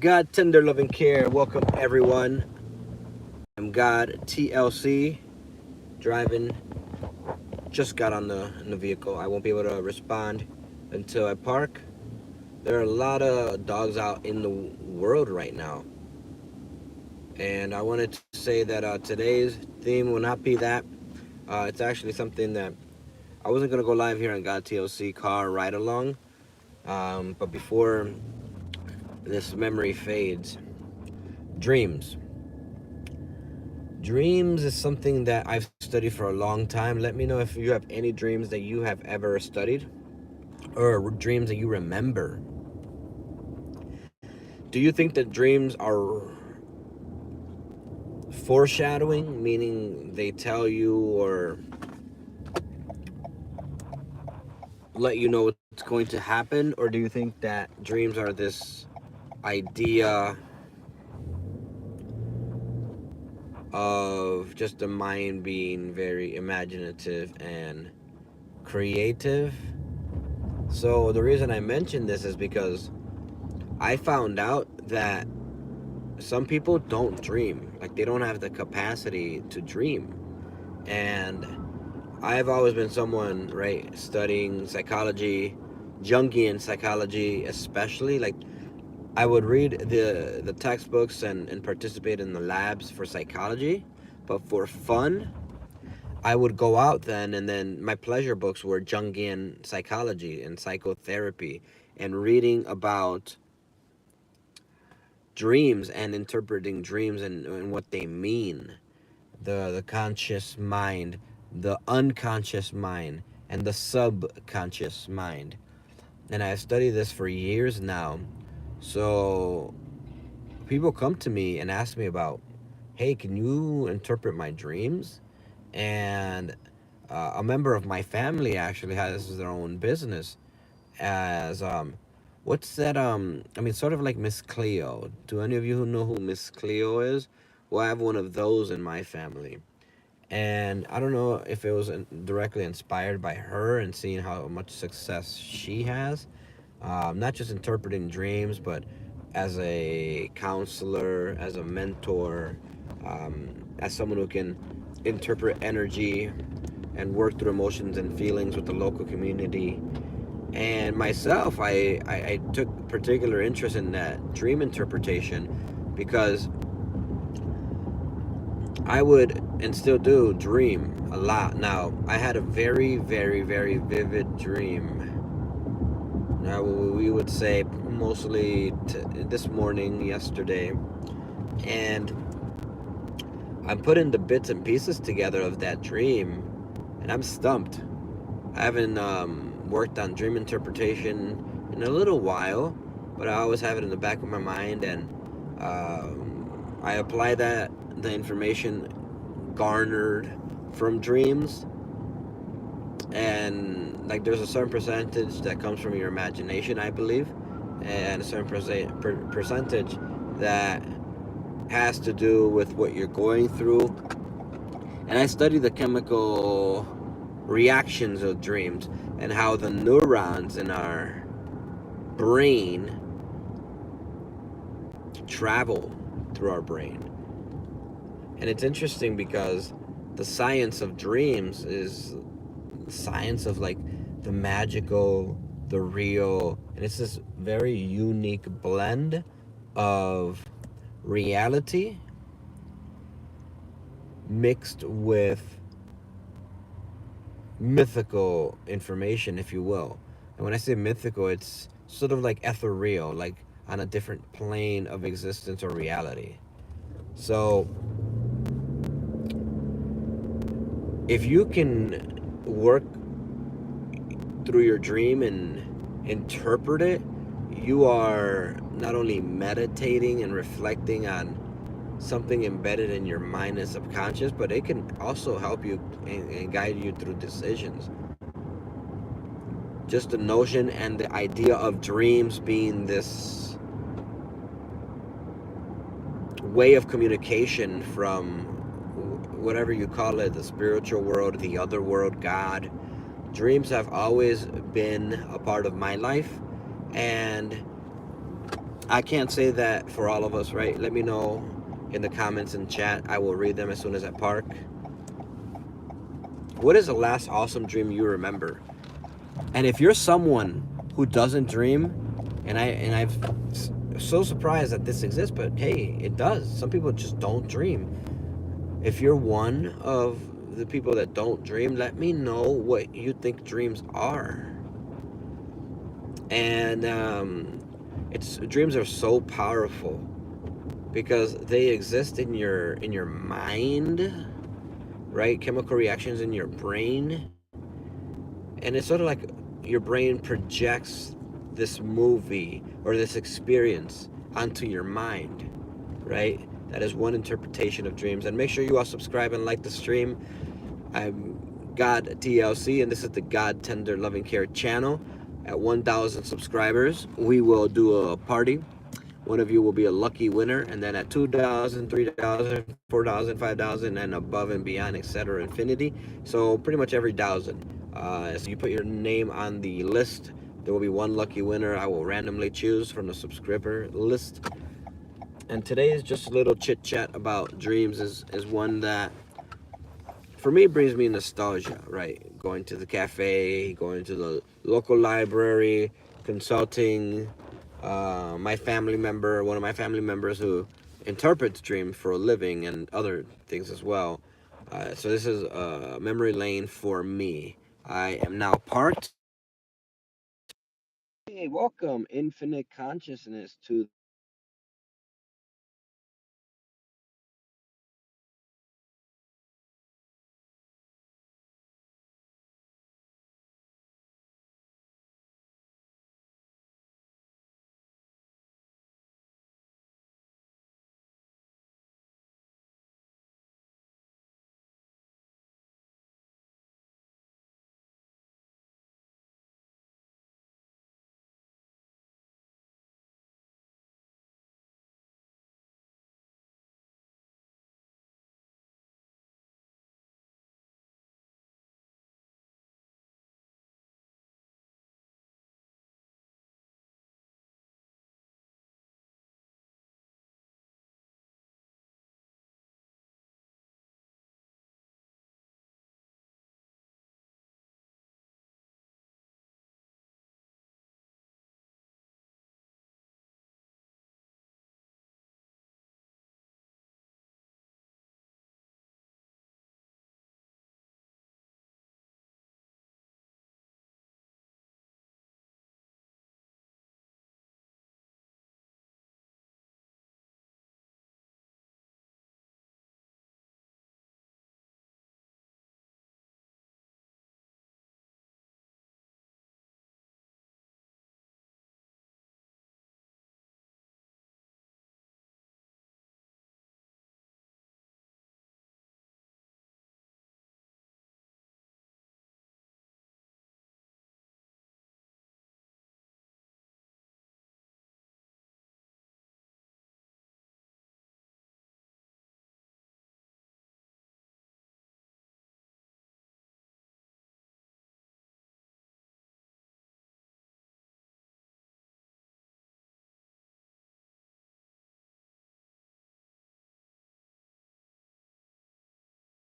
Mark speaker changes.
Speaker 1: God, tender loving care. Welcome everyone. I'm God TLC driving. Just got on the vehicle. I won't be able to respond until I park. There are a lot of dogs out in the world right now, and I wanted to say that today's theme will not be that. It's actually something that I wasn't gonna go live here on God TLC car ride along. But before this memory fades, dreams. Dreams is something that I've studied for a long time. Let me know if you have any dreams that you have ever studied or dreams that you remember. Do you think that dreams are foreshadowing, meaning they tell you or let you know what's going to happen? Or do you think that dreams are this idea of just the mind being very imaginative and creative? So the reason I mention this is because I found out that some people don't dream. Like, they don't have the capacity to dream. And I've always been someone, right, studying psychology, Jungian psychology especially. Like, I would read the textbooks and participate in the labs for psychology, but for fun, I would go out then, and then my pleasure books were Jungian psychology and psychotherapy and reading about dreams and interpreting dreams and what they mean. The conscious mind, the unconscious mind, and the subconscious mind. And I've studied this for years now. So people come to me and ask me about, hey, can you interpret my dreams? And a member of my family actually has their own business as what's that, I mean, sort of like Miss Cleo. Do any of you who know who Miss Cleo is? Well, I have one of those in my family. And I don't know if it was directly inspired by her and seeing how much success she has, not just interpreting dreams, but as a counselor, as a mentor, as someone who can interpret energy and work through emotions and feelings with the local community. And myself, I took particular interest in that dream interpretation because I would and still do dream a lot. Now, I had a very, very, very vivid dream. Now, we would say mostly this morning, yesterday, and I'm putting the bits and pieces together of that dream, and I'm stumped. I haven't worked on dream interpretation in a little while, but I always have it in the back of my mind, and I apply the information garnered from dreams, and like there's a certain percentage that comes from your imagination, I believe, and a certain percentage that has to do with what you're going through. And I study the chemical reactions of dreams and how the neurons in our brain travel through our brain. And it's interesting because the science of dreams is the science of like the magical, the real, and it's this very unique blend of reality mixed with mythical information, if you will. And when I say mythical, it's sort of like ethereal, like on a different plane of existence or reality. So if you can work through your dream and interpret it, you are not only meditating and reflecting on something embedded in your mind and subconscious, but it can also help you and guide you through decisions. Just the notion and the idea of dreams being this way of communication from whatever you call it, the spiritual world, the other world, God. Dreams have always been a part of my life, and I can't say that for all of us, right? Let me know in the comments and chat. I will read them as soon as I park. What is the last awesome dream you remember? And if you're someone who doesn't dream, I've so surprised that this exists, but hey, it does. Some people just don't dream. If you're one of the people that don't dream, let me know what you think dreams are. And it's dreams are so powerful because they exist in your mind, right? Chemical reactions in your brain, and it's sort of like your brain projects this movie or this experience onto your mind, right? That is one interpretation of dreams. And make sure you all subscribe and like the stream. I'm God TLC, and this is the God Tender Loving Care channel. At 1,000 subscribers, we will do a party. One of you will be a lucky winner, and then at 2,000, 3,000, 4,000, 5,000, and above and beyond, etc., infinity. So pretty much every thousand. So you put your name on the list. There will be one lucky winner I will randomly choose from the subscriber list. And today is just a little chit chat about dreams. Is one that for me brings me nostalgia, right? Going to the cafe, going to the local library, consulting my family member, one of my family members who interprets dreams for a living and other things as well. So this is memory lane for me. I am now parked. Hey, welcome, Infinite Consciousness, to